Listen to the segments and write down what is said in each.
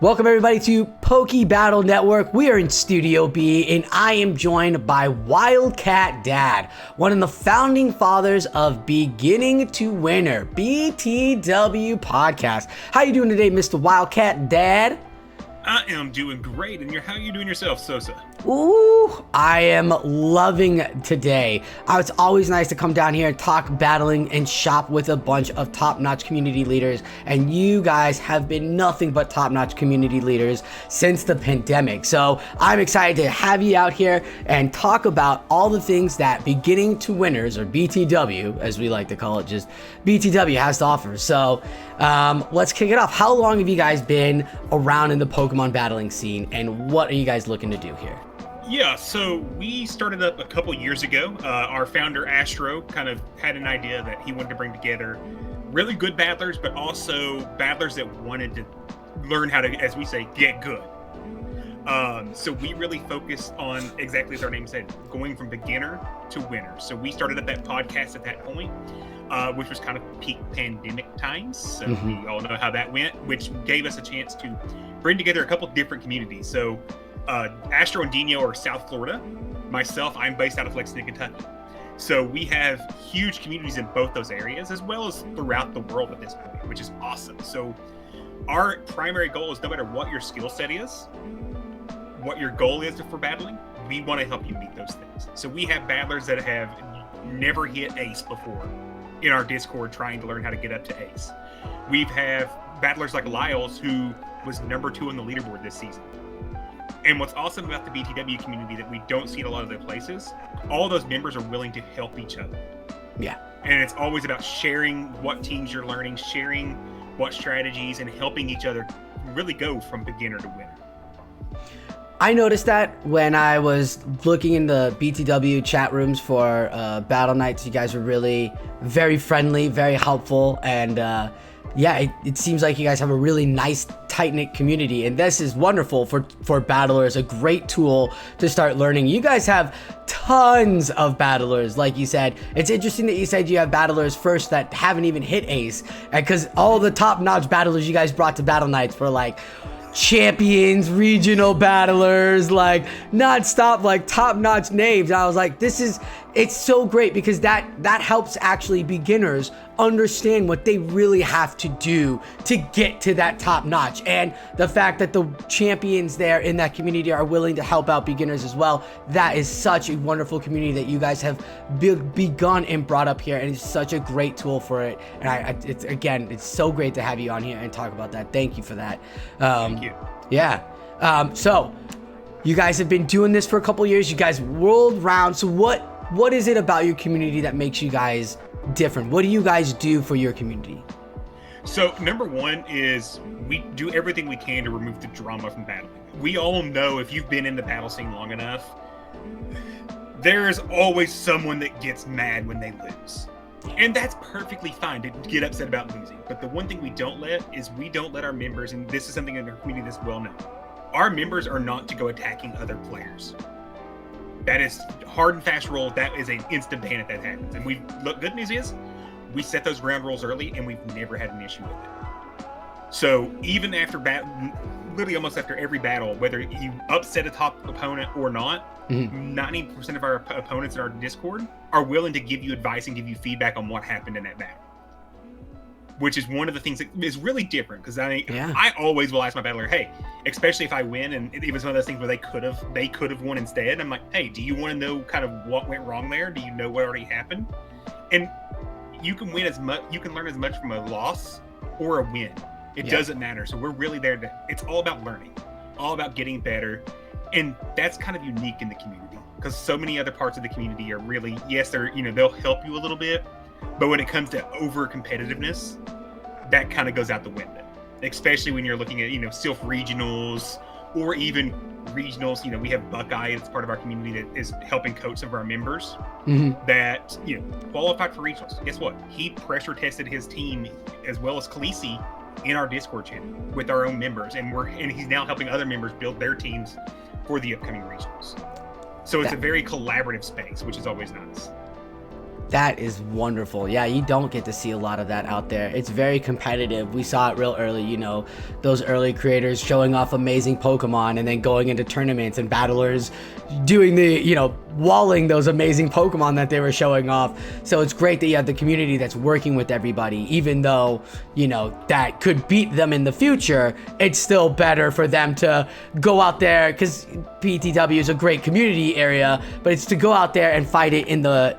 Welcome everybody to Poke Battle Network. We are in Studio B and I am joined by Wildcat Dad, one of the founding fathers of Beginning to Winner, B.T.W podcast. How you doing today, Mr. Wildcat Dad? I am doing great, and how are you doing yourself, Sosa? Ooh, I am loving today. It's always nice to come down here and talk battling and shop with a bunch of top-notch community leaders, and you guys have been nothing but top-notch community leaders since the pandemic. So I'm excited to have you out here and talk about all the things that Beginning to Winners, or BTW, as we like to call it, just BTW has to offer. So let's kick it off. How long have you guys been around in the Pokemon battling scene, and what are you guys looking to do here? Yeah, so we started up a couple years ago. Our founder, Astro, kind of had an idea that he wanted to bring together really good battlers, but also battlers that wanted to learn how to, as we say, get good. So we really focused on, exactly as our name said, going from beginner to winner. So we started up that podcast at that point, which was kind of peak pandemic times. So we all know how that went, which gave us a chance to bring together a couple different communities. So Astro and Dino are South Florida. Myself, I'm based out of Lexington, Kentucky. So we have huge communities in both those areas, as well as throughout the world at this point, which is awesome. So our primary goal is, no matter what your skill set is, what your goal is for battling, we want to help you meet those things. So we have battlers that have never hit ace before in our Discord, trying to learn how to get up to ace. We've have battlers like Lyles, who was number 2 on the leaderboard this season. And what's awesome about the BTW community that we don't see in a lot of other places, all those members are willing to help each other. Yeah. And it's always about sharing what teams you're learning, sharing what strategies, and helping each other really go from beginner to winner. I noticed that when I was looking in the BTW chat rooms for Battle Nights. You guys were really very friendly, very helpful, and yeah, it seems like you guys have a really nice, tight-knit community, and this is wonderful for battlers, a great tool to start learning. You guys have tons of battlers, like you said. It's interesting that you said you have battlers first that haven't even hit ace, because all the top-notch battlers you guys brought to Battle Nights were like champions, regional battlers, like non-stop, like top-notch names. And I was like, it's so great, because that helps actually beginners understand what they really have to do to get to that top notch. And the fact that the champions there in that community are willing to help out beginners as well, that is such a wonderful community that you guys have begun and brought up here, and it's such a great tool for it. And it's so great to have you on here and talk about that. Thank you for that. Thank you. Yeah. So you guys have been doing this for a couple years. You guys world round. So what is it about your community that makes you guys different? What do you guys do for your community? So number one is we do everything we can to remove the drama from battling. We all know, if you've been in the battle scene long enough, there is always someone that gets mad when they lose. And that's perfectly fine to get upset about losing. But the one thing we don't let our members, and this is something in our community that's well known, our members are not to go attacking other players. That is hard and fast rule. That is an instant ban if that happens. And good news is, we set those ground rules early, and we've never had an issue with it. So even after literally almost after every battle, whether you upset a top opponent or not, 90% of our opponents in our Discord are willing to give you advice and give you feedback on what happened in that battle. Which is one of the things that is really different, because I always will ask my battler, hey, especially if I win, and it was one of those things where they could have won instead. I'm like, hey, do you want to know kind of what went wrong there? Do you know what already happened? And you can win you can learn as much from a loss or a win. It doesn't matter. So we're really there it's all about learning, all about getting better. And that's kind of unique in the community, because so many other parts of the community are really, yes, they'll help you a little bit, but when it comes to over competitiveness, that kind of goes out the window, especially when you're looking at, self regionals or even regionals. We have Buckeye that's part of our community that is helping coach some of our members that, qualified for regionals. Guess what? He pressure tested his team as well as Khaleesi in our Discord channel with our own members. And he's now helping other members build their teams for the upcoming regionals. So it's a very collaborative space, which is always nice. That is wonderful. Yeah, you don't get to see a lot of that out there. It's very competitive. We saw it real early, you know, those early creators showing off amazing Pokemon and then going into tournaments and battlers doing the, you know, walling those amazing Pokemon that they were showing off. So it's great that you have the community that's working with everybody, even though, you know, that could beat them in the future. It's still better for them to go out there, because B.T.W is a great community area, but it's to go out there and fight it in the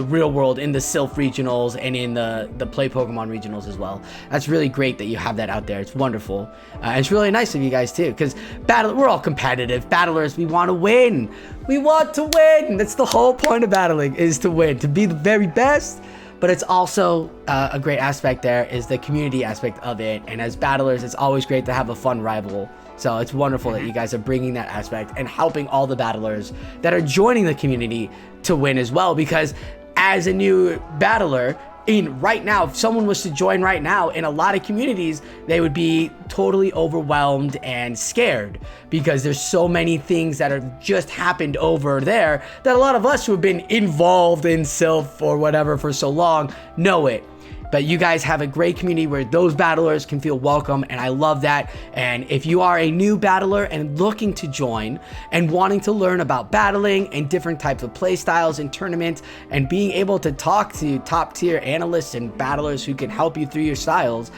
real world, in the Sylph regionals and in the Play Pokemon regionals as well. That's really great that you have that out there. It's wonderful. And it's really nice of you guys too, because we're all competitive. Battlers, we want to win. We want to win. That's the whole point of battling, is to win, to be the very best. But it's also a great aspect there is the community aspect of it. And as battlers, it's always great to have a fun rival. So it's wonderful that you guys are bringing that aspect and helping all the battlers that are joining the community to win as well. Because as a new battler, right now, if someone was to join right now, in a lot of communities, they would be totally overwhelmed and scared, because there's so many things that have just happened over there that a lot of us who have been involved in Sylph or whatever for so long know it. But you guys have a great community where those battlers can feel welcome, and I love that. And if you are a new battler and looking to join and wanting to learn about battling and different types of play styles and tournaments, and being able to talk to top tier analysts and battlers who can help you through your styles,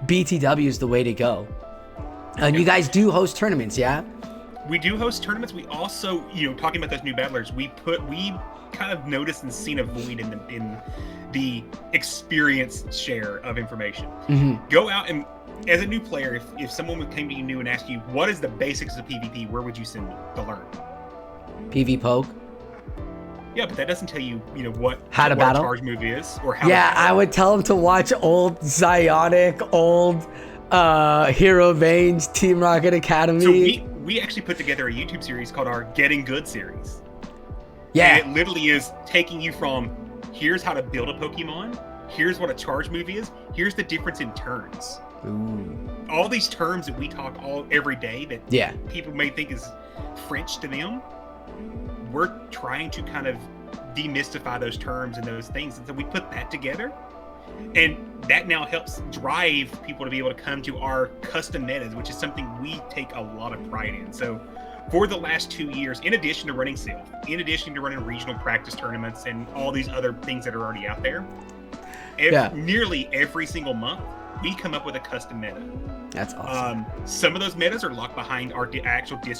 B.T.W is the way to go. And you guys do host tournaments, yeah? We do host tournaments. We also, you know, talking about those new battlers, we kind of noticed and seen a void in the experience share of information. Go out and, as a new player, if someone came to you new and asked you, what is the basics of PvP, where would you send them to learn? PV Poke. Yeah, but that doesn't tell you, you know, what to battle? A charge move is, or how. Yeah, I would tell them to watch old Zionic, old Hero Veins, Team Rocket Academy. So we actually put together a YouTube series called our Getting Good series. Yeah. And it literally is taking you from, here's how to build a Pokemon, here's what a charge move is, here's the difference in turns. Ooh. All these terms that we talk every day that people may think is French to them, we're trying to kind of demystify those terms and those things. And so we put that together, and that now helps drive people to be able to come to our custom metas, which is something we take a lot of pride in. So for the last 2 years, in addition to running Sylph, in addition to running regional practice tournaments and all these other things that are already out there, nearly every single month, we come up with a custom meta. That's awesome. Some of those metas are locked behind our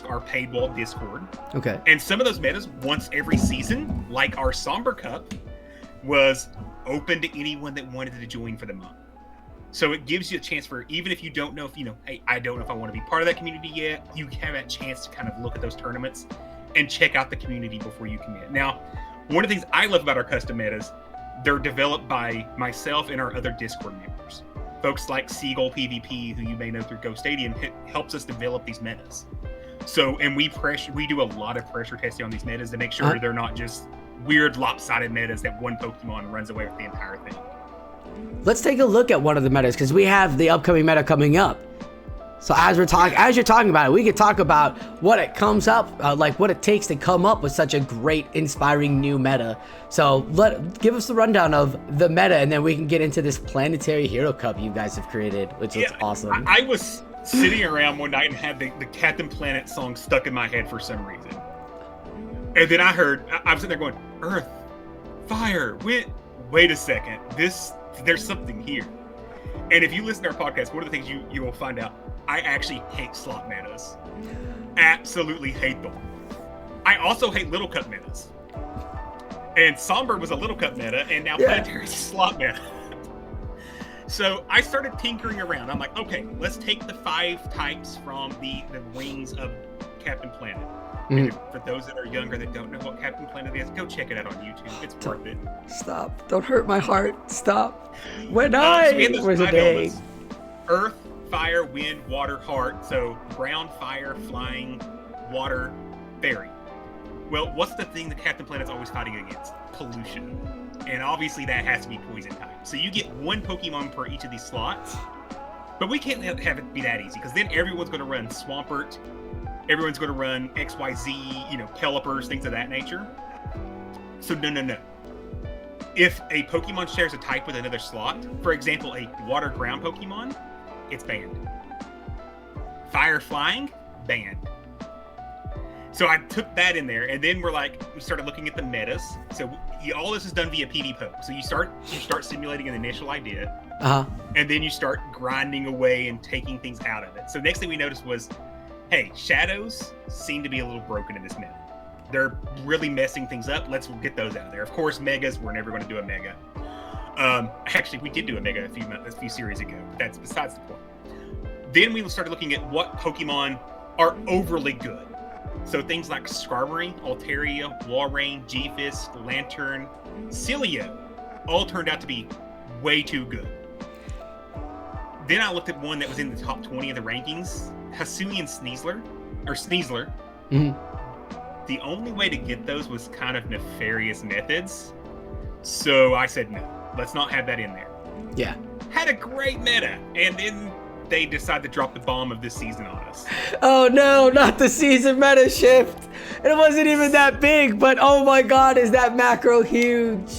our paid wall Discord. Okay. And some of those metas, once every season, like our Somber Cup, was open to anyone that wanted to join for the month. So it gives you a chance for, even if you don't know if, you know, hey, I don't know if I want to be part of that community yet, you have that chance to kind of look at those tournaments and check out the community before you commit. Now, one of the things I love about our custom metas, they're developed by myself and our other Discord members. Folks like Seagull PvP, who you may know through Ghost Stadium, helps us develop these metas. So, and we do a lot of pressure testing on these metas to make sure they're not just weird lopsided metas that one Pokemon runs away with the entire thing. Let's take a look at one of the metas, because we have the upcoming meta coming up. So as you're talking about it, we could talk about what it comes up, like what it takes to come up with such a great, inspiring new meta. So give us the rundown of the meta, and then we can get into this Planetary Hero Cup you guys have created, which is awesome. I was sitting around one night and had the Captain Planet song stuck in my head for some reason. And then I was sitting there going, Earth, Fire, Wind. Wait a second, there's something here. And if you listen to our podcast, one of the things you will find out, I actually hate slot metas. Absolutely hate them. I also hate Little Cup metas. And Somber was a Little Cup meta, and now Planetary is a slot meta. So I started tinkering around. I'm like, okay, let's take the 5 types from the wings of Captain Planet. And for those that are younger that don't know what Captain Planet is, go check it out on YouTube. It's worth it. Stop. Don't hurt my heart. Stop. When was a day. Earth, Fire, Wind, Water, Heart. So ground, fire, flying, water, fairy. Well, what's the thing that Captain Planet's always fighting against? Pollution. And obviously that has to be poison type. So you get 1 Pokemon per each of these slots. But we can't have it be that easy, because then everyone's going to run Swampert. Everyone's going to run XYZ, Pelipper's, things of that nature. So no. If a Pokemon shares a type with another slot, for example, a water ground Pokemon, it's banned. Fire flying, banned. So I took that in there, and then we started looking at the metas. So all this is done via PvPoke. So you start simulating an initial idea, and then you start grinding away and taking things out of it. So next thing we noticed was, hey, shadows seem to be a little broken in this meta. They're really messing things up. Let's get those out of there. Of course, megas, we're never going to do a mega. Actually, we did do a mega a few series ago, but that's besides the point. Then we started looking at what Pokemon are overly good. So things like Skarmory, Altaria, Walrein, G-Fisk, Lantern, Cilio all turned out to be way too good. Then I looked at one that was in the top 20 of the rankings, Hisuian Sneasler. Mm-hmm. The only way to get those was kind of nefarious methods. So I said, no, let's not have that in there. Yeah. Had a great meta, and then they decided to drop the bomb of this season on us. Oh no, not the season meta shift. It wasn't even that big, but oh my god, is that macro huge.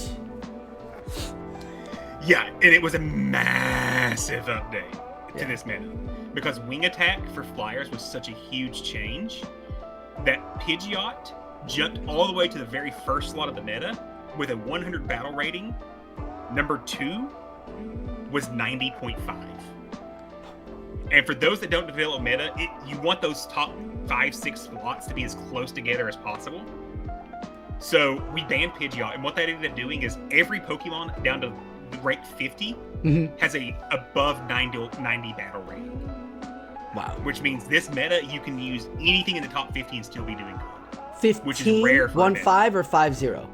Yeah, and it was a massive update to this meta. Because Wing Attack for Flyers was such a huge change that Pidgeot jumped all the way to the very first slot of the meta with a 100 battle rating. Number 2 was 90.5. And for those that don't develop meta, you want those top 5-6 slots to be as close together as possible. So we banned Pidgeot, and what that ended up doing is every Pokemon down to rank 50 has a above 90 battle rating. Wow. Which means this meta, you can use anything in the top 50 and still be doing good. 15, which is rare for 1-5 or 5-0?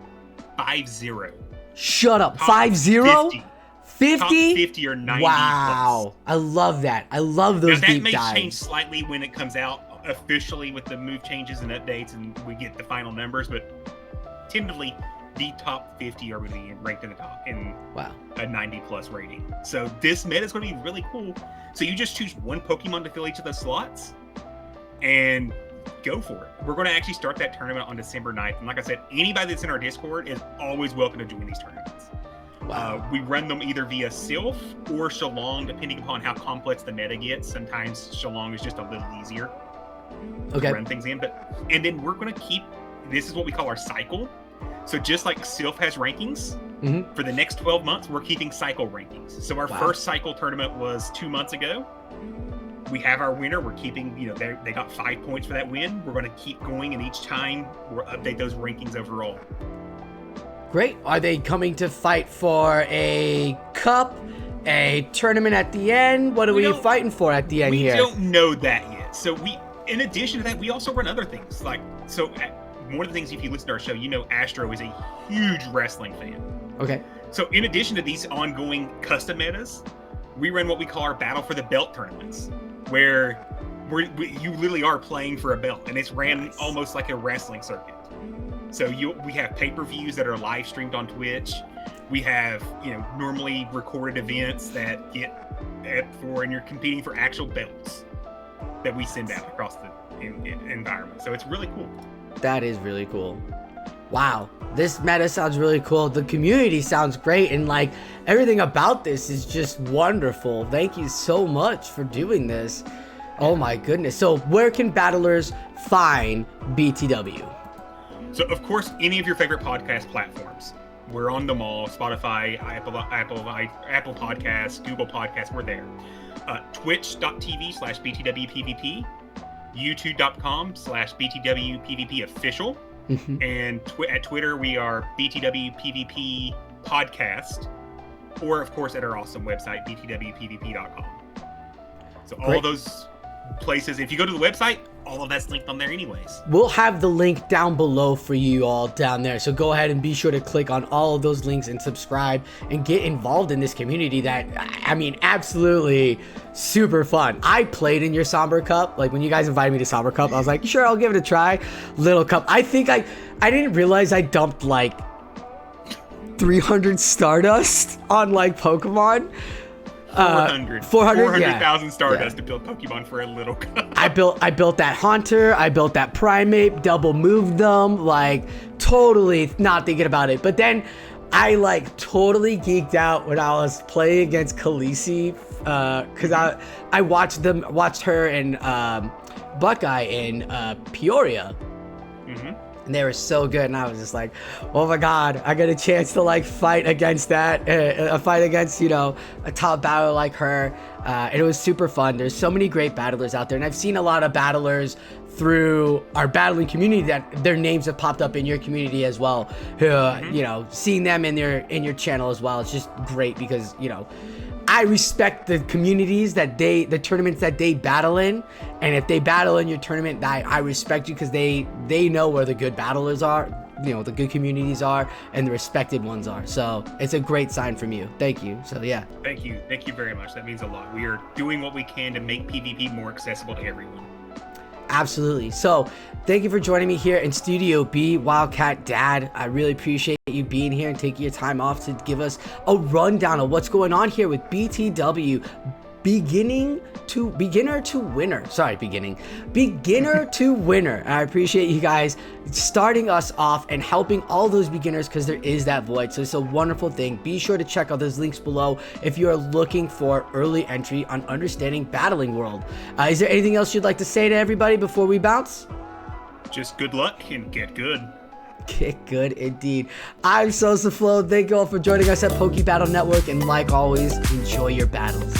5-0. Shut up. Top 5-0? 50? Top 50 or 90 Wow. plus. I love that. I love those deep dives. That may change slightly when it comes out officially with the move changes and updates and we get the final numbers, but tentatively, the top 50 are really ranked in the top in a 90 plus rating. So this meta is going to be really cool. So you just choose one Pokemon to fill each of those slots and go for it. We're going to actually start that tournament on December 9th. And like I said, anybody that's in our Discord is always welcome to join these tournaments. We run them either via Sylph or Shalong, depending upon how complex the meta gets. Sometimes Shalong is just a little easier to run things in. And then we're going to keep, this is what we call our cycle. So just like Sylph has rankings, for the next 12 months, we're keeping cycle rankings. So our first cycle tournament was 2 months ago. We have our winner. We're keeping, they got 5 points for that win. We're going to keep going, and each time we'll update those rankings overall. Great. Are they coming to fight for a cup, a tournament at the end? What are we fighting for at the end here? We don't know that yet. So in addition to that, we also run other things. One of the things, if you listen to our show, Astro is a huge wrestling fan. Okay. So in addition to these ongoing custom metas, we run what we call our Battle for the Belt tournaments, where you literally are playing for a belt, and it's ran almost like a wrestling circuit. So we have pay-per-views that are live streamed on Twitch. We have normally recorded events that get and you're competing for actual belts that we send out across the environment. So it's really cool. That is really cool. Wow, this meta sounds really cool. The community sounds great, and everything about this is just wonderful. Thank you so much for doing this. Oh my goodness. So where can battlers find B.T.W? So of course, any of your favorite podcast platforms. We're on them all: Spotify, Apple Podcasts, Google Podcasts. We're there. Twitch.tv/BTWPVP, YouTube.com/BTWPVP official, and at Twitter we are BTWPVP podcast, or of course at our awesome website BTWPVP.com. So all those places, if you go to the website, all of that's linked on there anyways. We'll have the link down below for you all down there, so go ahead and be sure to click on all of those links and subscribe and get involved in this community that, absolutely super fun. I played in your Somber Cup. When you guys invited me to Somber Cup, I was like, sure, I'll give it a try. Little cup. I think I didn't realize I dumped 300 Stardust on Pokemon. 400,000 Stardust to build Pokemon for a little cup. I built that Haunter, I built that Primate, double moved them, totally not thinking about it. But then I like totally geeked out when I was playing against Khaleesi, because I watched her and Buckeye in Peoria. And they were so good, and I was just like, oh my god, I got a chance to like fight against that, fight against, you know, a top battler like her, and it was super fun. There's so many great battlers out there, and I've seen a lot of battlers through our battling community that their names have popped up in your community as well. You know, seeing them in your channel as well, it's just great because, you know, I respect the communities the tournaments that they battle in, and if they battle in your tournament, I respect you because they know where the good battlers are, you know, the good communities are, and the respected ones are. So it's a great sign from you. Thank you. So yeah. Thank you very much. That means a lot. We are doing what we can to make PvP more accessible to everyone. Absolutely. So thank you for joining me here in Studio B, Wildcat Dad. I really appreciate you being here and taking your time off to give us a rundown of what's going on here with BTW. Beginner to winner. I appreciate you guys starting us off and helping all those beginners, because there is that void. So it's a wonderful thing. Be sure to check out those links below if you are looking for early entry on understanding battling world. Is there anything else you'd like to say to everybody before we bounce? Just good luck and get good. Get good indeed. I'm Sosaflo. Thank you all for joining us at Poke Battle Network, and like always, enjoy your battles.